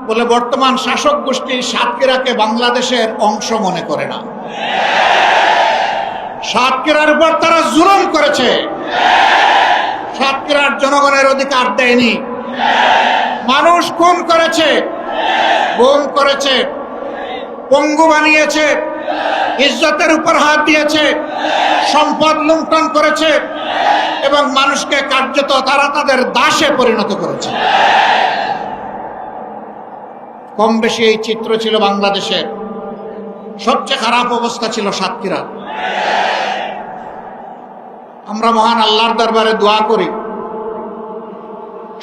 বলে বর্তমান শাসক গোষ্ঠী সাতক্ষীরাকে বাংলাদেশের অংশ মনে করে না। সাতক্ষীরার উপর তারা জুলুম করেছে, সাতক্ষীরার জনগণের অধিকার দেয়নি, মানুষ খুন করেছে, গুম করেছে, পঙ্গু বানিয়েছে, ইজ্জতের উপর হাত দিয়েছে, সম্পদ লুণ্ঠন করেছে এবং মানুষকে কার্যত তারা তাদের দাসে পরিণত করেছে। কম বেশি এই চিত্র ছিল বাংলাদেশের। সবচেয়ে খারাপ অবস্থা ছিল সাতক্ষীরা। আমরা মহান আল্লাহর দরবারে দোয়া করি,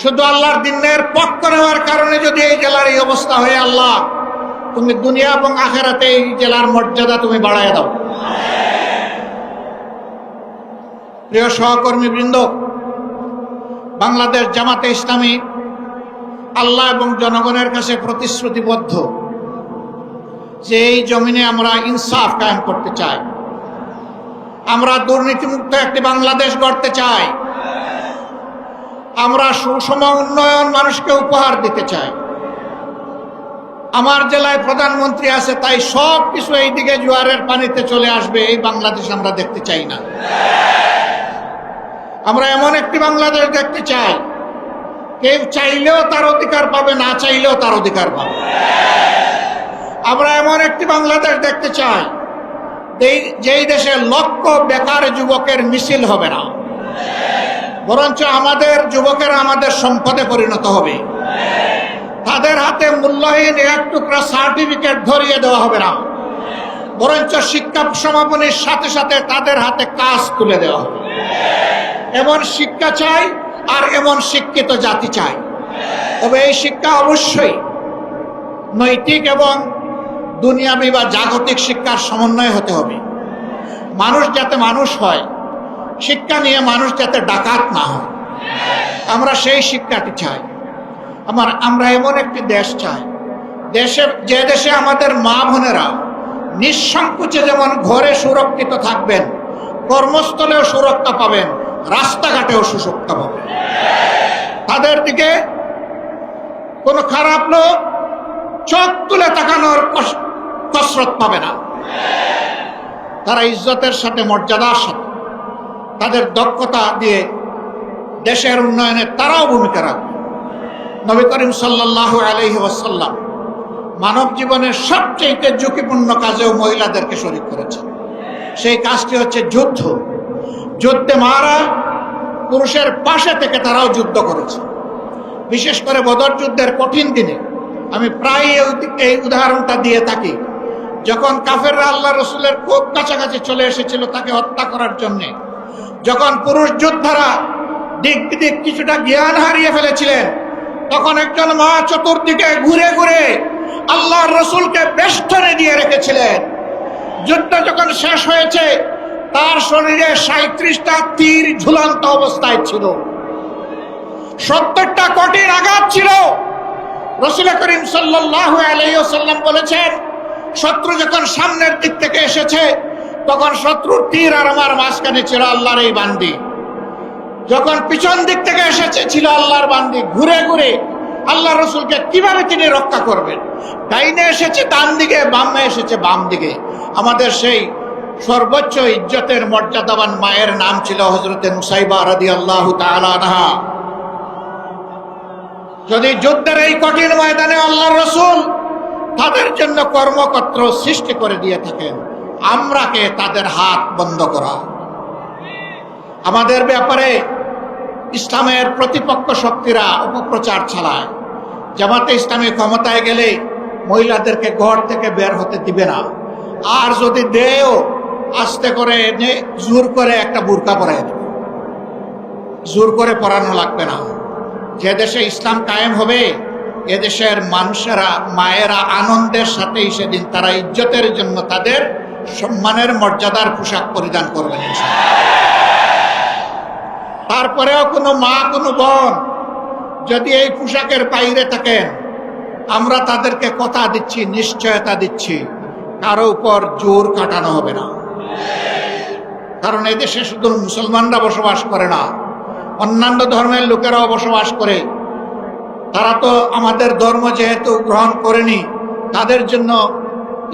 শুধু আল্লাহর দ্বীনের পক্ষ নেওয়ার কারণে যদি এই জেলার এই অবস্থা হয়, আল্লাহ তুমি দুনিয়া এবং আখিরাতে এই জেলার মর্যাদা তুমি বাড়ায় দাও। প্রিয় সহকর্মী বৃন্দ, বাংলাদেশ জামাতে ইসলামী আল্লাহ এবং জনগণের কাছে প্রতিশ্রুতিবদ্ধ যে এই জমিনে আমরা ইনসাফ কায়েম করতে চাই, আমরা দুর্নীতিমুক্ত একটি বাংলাদেশ গড়তে চাই, আমরা সুষম উন্নয়ন মানুষকে উপহার দিতে চাই। আমার জেলায় প্রধানমন্ত্রী আছে, তাই সব কিছু এইদিকে জোয়ারের পানিতে চলে আসবে, এই বাংলাদেশ আমরা দেখতে চাই না। আমরা এমন একটি বাংলাদেশ দেখতে চাই, কেউ চাইলেও তার অধিকার পাবে, না চাইলেও তার অধিকার পাবে। আমরা এমন একটি বাংলাদেশ দেখতে চাই যেই দেশে লক্ষ বেকার যুবকের মিছিল হবে না, বরঞ্চ আমাদের যুবকেরা আমাদের সম্পদে পরিণত হবে। তাদের হাতে মূল্যহীন এক টুকরা সার্টিফিকেট ধরিয়ে দেওয়া হবে না, বরঞ্চ শিক্ষা সমাপনীর সাথে সাথে তাদের হাতে কাজ তুলে দেওয়া হবে। এমন শিক্ষা চাই আর এমন শিক্ষিত জাতি চাই। তবে এই শিক্ষা অবশ্যই নৈতিক এবং দুনিয়াবী বা জাগতিক শিক্ষার সমন্বয় হতে হবে। মানুষ যাতে মানুষ হয়, শিক্ষা নিয়ে মানুষ যাতে ডাকাত না হয়, আমরা সেই শিক্ষাটি চাই। আমরা এমন একটি দেশ চাই, যে দেশে আমাদের মা বোনেরা নিঃসংকোচে যেমন ঘরে সুরক্ষিত থাকবেন, কর্মস্থলেও সুরক্ষা পাবেন, রাস্তাঘাটেও সুরক্ষা পাবেন। তাদের দিকে কোনো খারাপ লোক চোখ তুলে তাকানোর কসরত পাবে না। তারা ইজ্জতের সাথে, মর্যাদার সাথে, তাদের দক্ষতা দিয়ে দেশের উন্নয়নে তারাও ভূমিকা রাখবে। নবী করিম সাল্লাল্লাহু আলাইহি ওয়াসাল্লাম মানব জীবনের সবচেয়ে ঝুঁকিপূর্ণ কাজেও মহিলাদেরকে শরীক করেছেন। সেই কাজটি হচ্ছে যুদ্ধ। যুদ্ধে মারা পুরুষের পাশে থেকে তারাও যুদ্ধ করেছে। বিশেষ করে বদর যুদ্ধের কঠিন দিনে আমি প্রায় এই উদাহরণটা দিয়ে থাকি। যখন কাফেররা আল্লাহ রসুলের খুব কাছাকাছি চলে এসেছিল তাকে হত্যা করার জন্যে, যখন পুরুষ যোদ্ধারা দিক বিদিক কিছুটা জ্ঞান হারিয়ে ফেলেছিলেন, তখন একজন মা চতুর্দিকে ঘুরে ঘুরে আল্লাহর রসুলকে বেষ্টনে দিয়ে রেখেছিলেন। যুদ্ধ যখন শেষ হয়েছে, তার শরীরে 37টা তীর ঝুলন্ত অবস্থায় ছিল, 70টা কঠিন আঘাত ছিল। রাসূল করিম সাল্লাল্লাহু আলাইহি ওয়াসাল্লাম বলেছেন, শত্রু যখন সামনের দিক থেকে এসেছে, তখন শত্রুর তীর আর আমার মাঝখানে ছিল আল্লাহর এই বান্দি। যখন পিছন দিক থেকে এসেছে, ছিল আল্লাহর বান্দি। ঘুরে ঘুরে আল্লাহ রসুলকে কিভাবে তিনি রক্ষা করবেন? ডাইনে এসেছে ডান দিকে, বামে এসেছে বাম দিকে। আমাদের সেই সর্বোচ্চ ইজ্জতের মর্যাদাবান মায়ের নাম ছিল হযরতে নুসাইবা রাদিয়াল্লাহু তাআলা আনহা। যদি যুদ্ধের এই কঠিন ময়দানে আল্লাহর রসুল তাদের জন্য কর্মক্ষেত্র সৃষ্টি করে দিয়ে থাকেন, আমরা কে তাদের হাত বন্ধ করা? আমাদের ব্যাপারে ইসলামের প্রতিপক্ষ শক্তিরা অপপ্রচার চালায়। জামাতে ইসলামী ক্ষমতায় গেলে মহিলাদেরকে ঘর থেকে বের হতে দিবে না, আর যদি দেও আস্তে করে জোর করে একটা বুরকা পরাই দেবে। জোর করে পরানো লাগবে না। যে দেশে ইসলাম কায়েম হবে, এদেশের মানুষেরা, মায়েরা আনন্দের সাথেই সেদিন তারা ইজ্জতের জন্য তাদের সম্মানের মর্যাদার পোশাক পরিধান করবেন। তারপরেও কোনো মা, কোনো বোন যদি এই পোশাকের বাইরে থাকেন, আমরা তাদেরকে কথা দিচ্ছি, নিশ্চয়তা দিচ্ছি, কারো উপর জোর কাটানো হবে না। কারণ এই দেশে শুধু মুসলমানরা বসবাস করে না, অন্যান্য ধর্মের লোকেরাও বসবাস করে। তারা তো আমাদের ধর্ম যেহেতু গ্রহণ করেনি, তাদের জন্য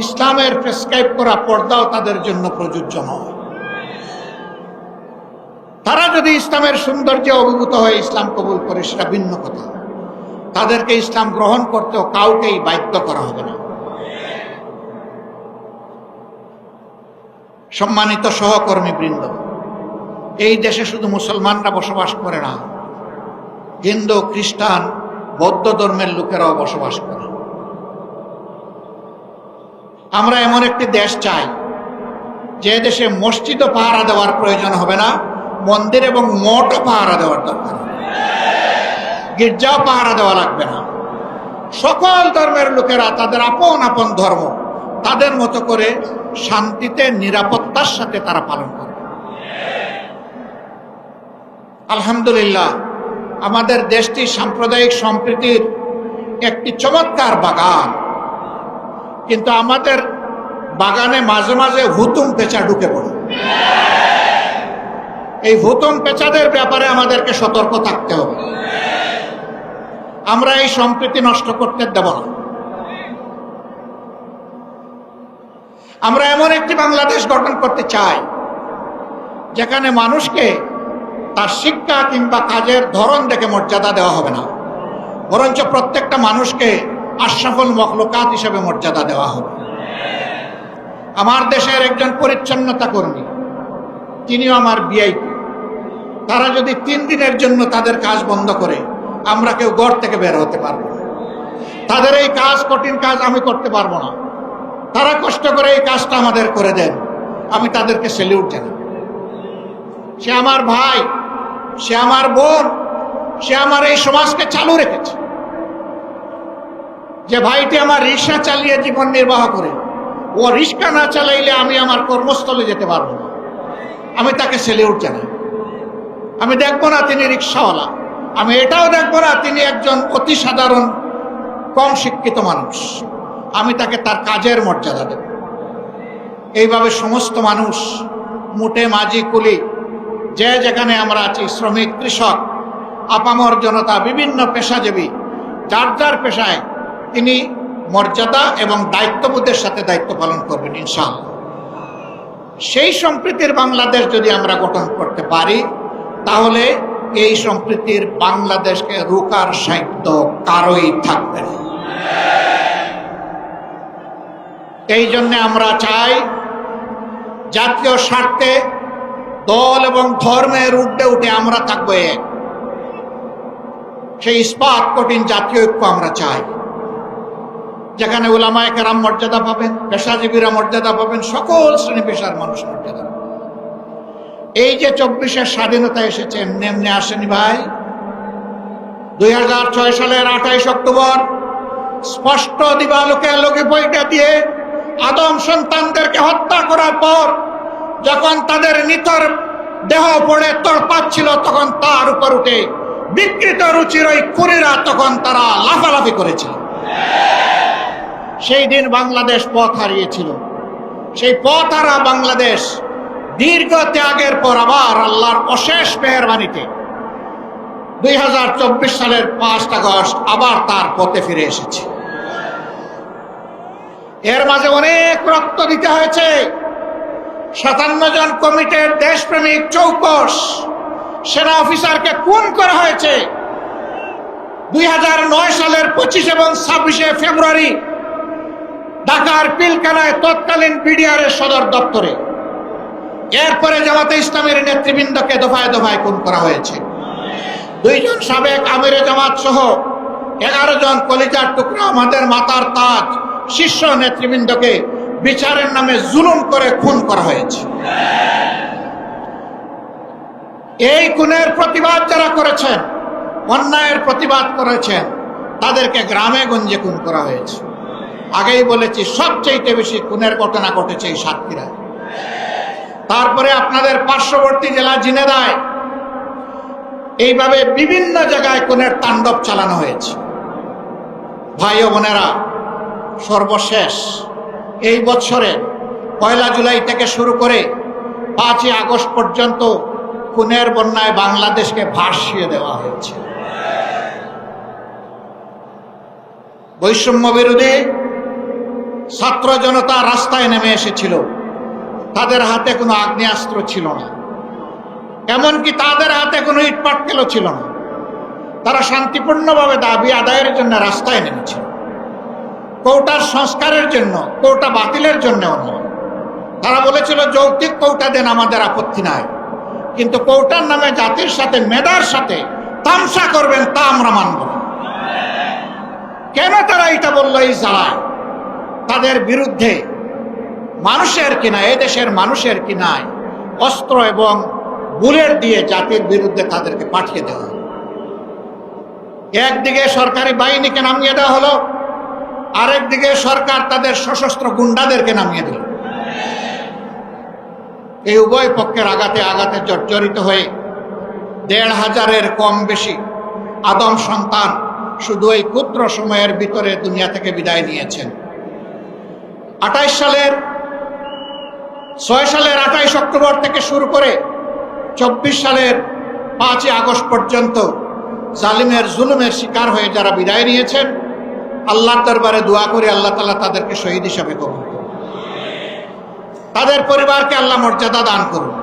ইসলামের প্রেসক্রাইব করা পর্দাও তাদের জন্য প্রযোজ্য নয়। তারা যদি ইসলামের সৌন্দর্যে অভিভূত হয়ে ইসলাম কবুল করে সেটা ভিন্ন কথা, তাদেরকে ইসলাম গ্রহণ করতেও কাউকেই বাধ্য করা হবে না। সম্মানিত সহকর্মী বৃন্দ, এই দেশে শুধু মুসলমানরা বসবাস করে না, হিন্দু, খ্রিস্টান, বৌদ্ধ ধর্মের লোকেরাও বসবাস করে। আমরা এমন একটি দেশ চাই যে দেশে মসজিদও পাহারা দেওয়ার প্রয়োজন হবে না, মন্দির এবং মঠও পাহারা দেওয়ার দরকার, গির্জাও পাহারা দেওয়া লাগবে না। সকল ধর্মের লোকেরা তাদের আপন আপন ধর্ম তাদের মতো করে শান্তিতে নিরাপত্তার সাথে তারা পালন করে। আলহামদুলিল্লাহ, আমাদের দেশটি সাম্প্রদায়িক সম্প্রীতির একটি চমৎকার বাগান, কিন্তু আমাদের বাগানে মাঝে মাঝে হুতুম পেঁচা ঢুকে পড়ে। এই হুতুম পেঁচাদের ব্যাপারে আমাদেরকে সতর্ক থাকতে হবে। আমরা এই সম্প্রীতি নষ্ট করতে দেব না। আমরা এমন একটি বাংলাদেশ গঠন করতে চাই যেখানে মানুষকে তার শিক্ষা কিংবা কাজের ধরন দেখে মর্যাদা দেওয়া হবে না, বরঞ্চ প্রত্যেকটা মানুষকে আশরাফুল মখলুকাত হিসেবে মর্যাদা দেওয়া হবে। আমার দেশের একজন পরিচ্ছন্নতা কর্মী, তিনিও আমার ভিআইপি। তারা যদি 3 দিনের জন্য তাদের কাজ বন্ধ করে, আমরা কেউ ঘর থেকে বের হতে পারবো না। তাদের এই কাজ, কঠিন কাজ আমি করতে পারবো না। তারা কষ্ট করে এই কাজটা আমাদের করে দেন, আমি তাদেরকে স্যালিউট জানাই। সে আমার ভাই, সে আমার বোন, সে আমার এই সমাজকে চালু রেখেছে। যে ভাইটি আমার রিক্সা চালিয়ে জীবন নির্বাহ করে, ও রিক্সা না চালাইলে আমি আমার কর্মস্থলে যেতে পারবো না, আমি তাকে স্যালিউট জানাই। আমি দেখবো না তিনি রিক্সাওয়ালা, আমি এটাও দেখবো না তিনি একজন অতি সাধারণ কম শিক্ষিত মানুষ, আমি তাকে তার কাজের মর্যাদা দেব। এইভাবে সমস্ত মানুষ, মুটে মাঝি কুলি, যে যেখানে আমরা আছি, শ্রমিক, কৃষক, আপামর জনতা, বিভিন্ন পেশাজীবী, যার যার পেশায় তিনি মর্যাদা এবং দায়িত্ববোধের সাথে দায়িত্ব পালন করবেন ইনশাআল্লাহ। সেই সম্প্রীতির বাংলাদেশ যদি আমরা গঠন করতে পারি, তাহলে এই সম্প্রীতির বাংলাদেশকে রোকার সাহিত্য কারোই থাকবে না। এই জন্য আমরা চাই জাতীয় স্বার্থে দল এবং ধর্মের ঊর্ধ্বে উঠে আমরা থাকবো এক। সেই ইস্পাত কঠিন জাতীয় ঐক্য আমরা চাই, যেখানে উলামায়ে কেরাম মর্যাদা পাবেন, পেশাজীবীরা মর্যাদা পাবেন, সকল শ্রেণী পেশার মানুষ মর্যাদা পাবেন। এই যে 24-এর স্বাধীনতা এসেছে এমনি এমনি আসেনি ভাই। 2006 সালের 28 অক্টোবর স্পষ্ট দিবালোকে লোকে বইটা দিয়ে আদম সন্তানদেরকে হত্যা করার পর যখন তাদের নিথর দেহ পড়ে তড়পাচ্ছিল, তখন তার উপর উঠে বিকৃত রুচির ওই কুরীরা তখন তারা লাফালাফি করেছিল। সেই দিন বাংলাদেশ পথ হারিয়েছিল। সেই পথ হারা বাংলাদেশ দীর্ঘ ত্যাগের পর আবার আল্লাহর অশেষ মেহেরবানিতে 2024 সালের 5 আগস্ট আবার তার পথে ফিরে এসেছে। এর মাঝে অনেক রক্ত দিতে হয়েছে। 57 জন কমিটির দেশপ্রেমিক চৌকস সেনা অফিসারকে খুন করা হয়েছে 2009 সালের 25 এবং 26 ফেব্রুয়ারি ঢাকার পিলখানায় তৎকালীন বিডিআরের সদর দপ্তরে। এরপরে জামাতে ইসলামের নেতৃবৃন্দকে দফায় দফায় খুন করা হয়েছে। 2 জন সাবেক আমিরে জামাত সহ 11 জন কলিজার টুকরা, আমাদের মাতার তাজ শীর্ষ নেতৃবৃন্দকে বিচারের নামে জুলুম করে খুন করা হয়েছে। এই খুনের প্রতিবাদ যারা করেছেন, অন্যায়ের প্রতিবাদ করেছেন, তাদেরকে গ্রামে গঞ্জে খুন করা হয়েছে। আগেই বলেছি, সবচেয়ে বেশি খুনের ঘটনা ঘটেছে এই সাতক্ষীরায়। তারপরে আপনাদের পার্শ্ববর্তী জেলা ঝিনাইদহে এইভাবে বিভিন্ন জায়গায় খুনের তাণ্ডব চালানো হয়েছে। ভাই ও বোনেরা, সর্বশেষ এই বছরে 1 জুলাই থেকে শুরু করে 5 আগস্ট পর্যন্ত খুনের বন্যায় বাংলাদেশকে ভাসিয়ে দেওয়া হয়েছে। বৈষম্য বিরোধী ছাত্র জনতা রাস্তায় নেমে এসেছিল। তাদের হাতে কোনো আগ্নেয়াস্ত্র ছিল না, এমনকি তাদের হাতে কোনো ইটপাটকেলও ছিল না। তারা শান্তিপূর্ণভাবে দাবি আদায়ের জন্য রাস্তায় নেমেছিল। কোটার সংস্কারের জন্য, কোটা বাতিলের জন্যও নয়। তারা বলেছিল যৌক্তিক কোটা দেন, আমাদের আপত্তি নাই, কিন্তু কোটার নামে জাতির সাথে, মেধার সাথে তামসা করবেন তা আমরা মানব না। কেন তারা এটা বলল? এই জ্বালায় তাদের বিরুদ্ধে মানুষের কিনা, এদেশের মানুষের কিনায় অস্ত্র এবং বুলেট দিয়ে জাতির বিরুদ্ধে তাদেরকে পাঠিয়ে দেওয়া হলো। একদিকে সরকারি বাহিনীকে নামিয়ে দেওয়া হলো, আরেকদিকে সরকার তাদের সশস্ত্র গুন্ডাদেরকে নামিয়ে দিল। এই উভয় পক্ষের আঘাতে আঘাতে জর্জরিত হয়ে ১৫০০-এর কম বেশি আদম সন্তান শুধু এই ক্ষুদ্র সময়ের ভিতরে দুনিয়া থেকে বিদায় নিয়েছেন। ৬ সালের ২৮ অক্টোবর থেকে শুরু করে ২৪ সালের ৫ আগস্ট পর্যন্ত জালিমের জুলুমের শিকার হয়ে যারা বিদায় নিয়েছেন, আল্লাহর দরবারে দোয়া করে আল্লাহ তাআলা তাদেরকে শহীদ হিসাবে কবুল করুন, তাদের পরিবারকে আল্লাহ মর্যাদা দান করুন।